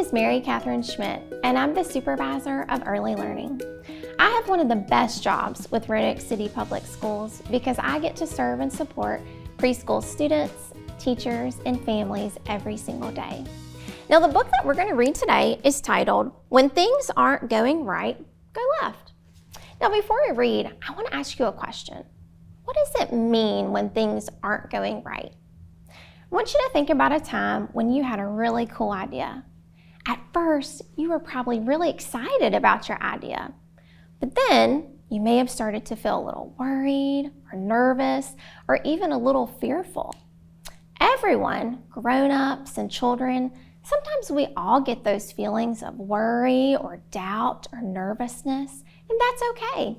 is Mary-Katherine Schmidt, and I'm the Supervisor of Early Learning. I have one of the best jobs with Roanoke City Public Schools because I get to serve and support preschool students, teachers, and families every single day. Now, the book that we're going to read today is titled, When Things Aren't Going Right, Go Left. Now, before we read, I want to ask you a question. What does it mean when things aren't going right? I want you to think about a time when you had a really cool idea. At first, you were probably really excited about your idea, but then you may have started to feel a little worried or nervous or even a little fearful. Everyone, grown-ups and children, sometimes we all get those feelings of worry or doubt or nervousness, and that's okay.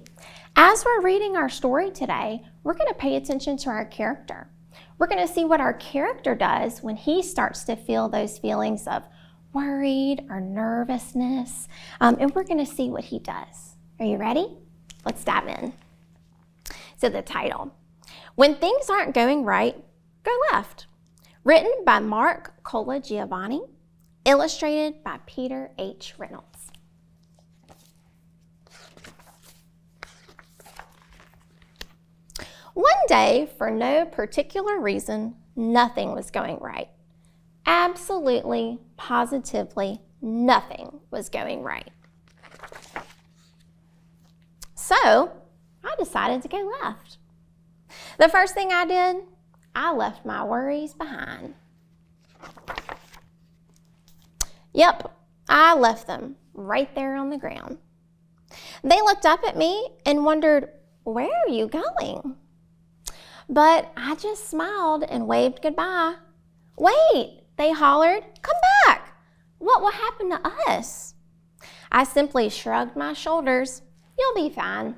As we're reading our story today, we're going to pay attention to our character. We're going to see what our character does when he starts to feel those feelings of worried or nervousness, and we're going to see what he does. Are you ready? Let's dive in. So the title, When Things Aren't Going Right, Go Left. Written by Marc Colagiovanni, illustrated by Peter H. Reynolds. One day, for no particular reason, nothing was going right. Absolutely, positively, nothing was going right. So, I decided to go left. The first thing I did, I left my worries behind. Yep, I left them right there on the ground. They looked up at me and wondered, "Where are you going?" But I just smiled and waved goodbye. "Wait," they hollered, "come back. What will happen to us?" I simply shrugged my shoulders. "You'll be fine."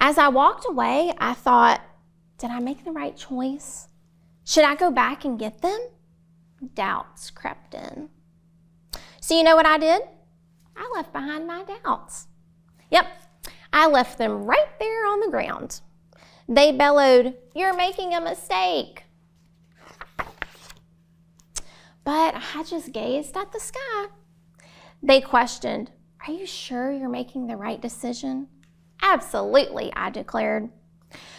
As I walked away, I thought, did I make the right choice? Should I go back and get them? Doubts crept in. So you know what I did? I left behind my doubts. Yep, I left them right there on the ground. They bellowed, "You're making a mistake." But I just gazed at the sky. They questioned, "Are you sure you're making the right decision?" "Absolutely," I declared.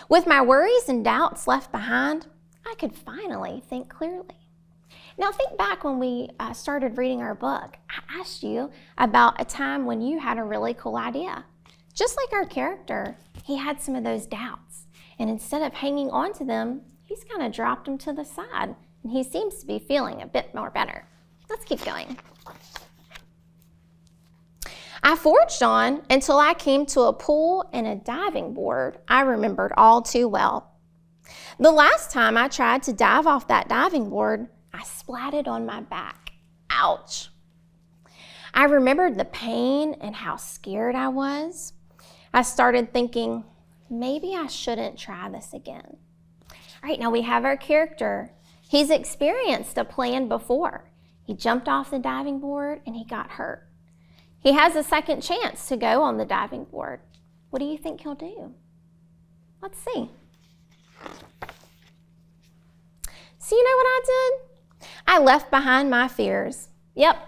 With my worries and doubts left behind, I could finally think clearly. Now think back when we started reading our book. I asked you about a time when you had a really cool idea. Just like our character, he had some of those doubts. And instead of hanging on to them, he's kind of dropped them to the side. And he seems to be feeling a bit more better. Let's keep going. I forged on until I came to a pool and a diving board I remembered all too well. The last time I tried to dive off that diving board, I splatted on my back. Ouch. I remembered the pain and how scared I was. I started thinking, maybe I shouldn't try this again. All right, now we have our character. He's experienced a plan before. He jumped off the diving board and he got hurt. He has a second chance to go on the diving board. What do you think he'll do? Let's see. So you know what I did? I left behind my fears. Yep,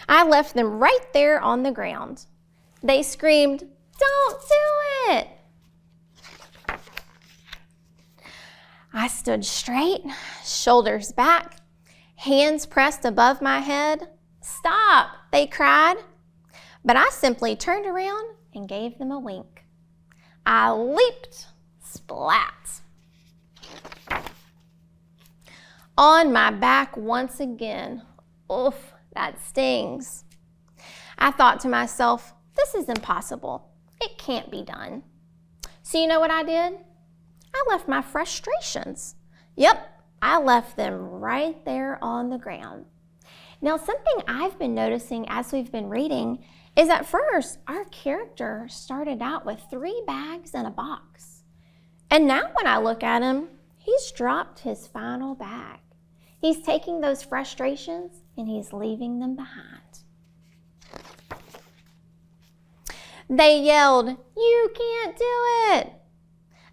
I left them right there on the ground. They screamed, "Don't do it!" I stood straight, shoulders back, hands pressed above my head. "Stop," they cried. But I simply turned around and gave them a wink. I leaped, splat. On my back once again. Oof, that stings. I thought to myself, this is impossible. It can't be done. So you know what I did? I left my frustrations. Yep, I left them right there on the ground. Now, something I've been noticing as we've been reading is at first our character started out with 3 bags and a box. And now when I look at him, he's dropped his final bag. He's taking those frustrations and he's leaving them behind. They yelled, "You can't do it!"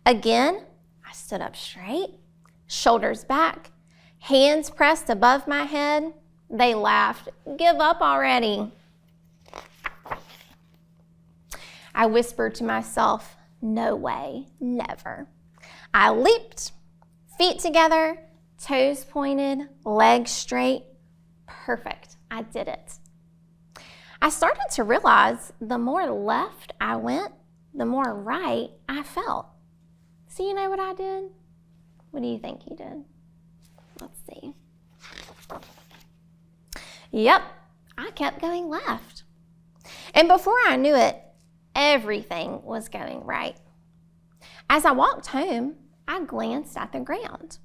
Again, I stood up straight, shoulders back, hands pressed above my head. They laughed. "Give up already." I whispered to myself, "No way, never." I leaped, feet together, toes pointed, legs straight. Perfect, I did it. I started to realize the more left I went, the more right I felt. So you know what I did? What do you think you did? Let's see. Yep, I kept going left. And before I knew it, everything was going right. As I walked home, I glanced at the ground,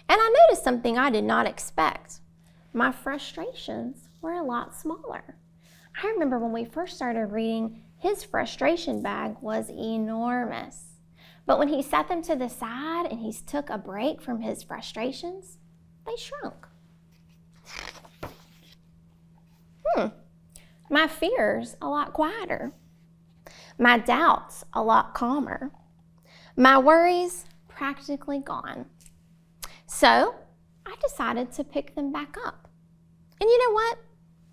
and I noticed something I did not expect. My frustrations were a lot smaller. I remember when we first started reading, his frustration bag was enormous. But when he set them to the side and he took a break from his frustrations, they shrunk. My fears a lot quieter. My doubts a lot calmer. My worries practically gone. So I decided to pick them back up. And you know what?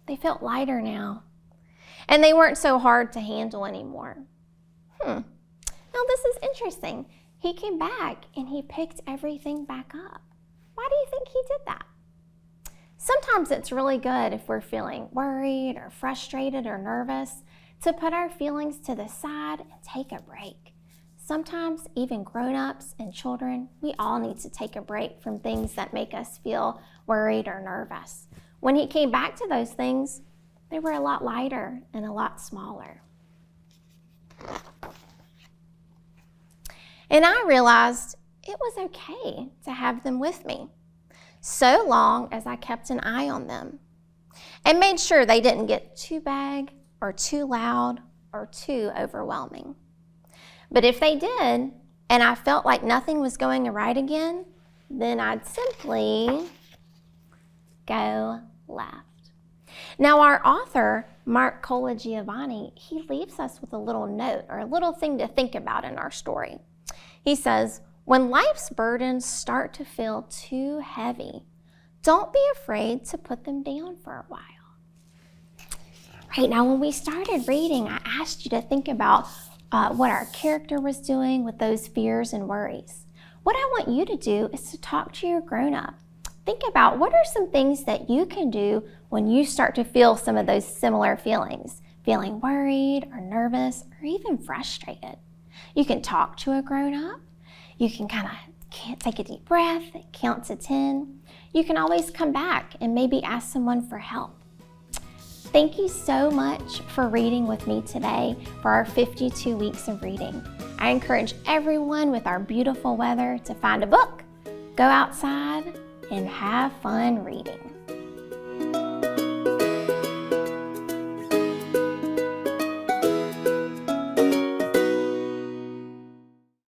They felt lighter now. And they weren't so hard to handle anymore. Now this is interesting. He came back and he picked everything back up. Why do you think he did that? Sometimes it's really good if we're feeling worried or frustrated or nervous to put our feelings to the side and take a break. Sometimes even grown-ups and children, we all need to take a break from things that make us feel worried or nervous. When he came back to those things, they were a lot lighter and a lot smaller. And I realized it was okay to have them with me, so long as I kept an eye on them and made sure they didn't get too big or too loud or too overwhelming. But if they did, and I felt like nothing was going right again, then I'd simply go left. Now our author, Marc Colagiovanni, he leaves us with a little note or a little thing to think about in our story. He says, when life's burdens start to feel too heavy, don't be afraid to put them down for a while. Right, now when we started reading, I asked you to think about what our character was doing with those fears and worries. What I want you to do is to talk to your grown-up. Think about what are some things that you can do when you start to feel some of those similar feelings, feeling worried or nervous or even frustrated. You can talk to a grown-up. You can kind of take a deep breath, count to 10. You can always come back and maybe ask someone for help. Thank you so much for reading with me today for our 52 weeks of reading. I encourage everyone with our beautiful weather to find a book, go outside, and have fun reading.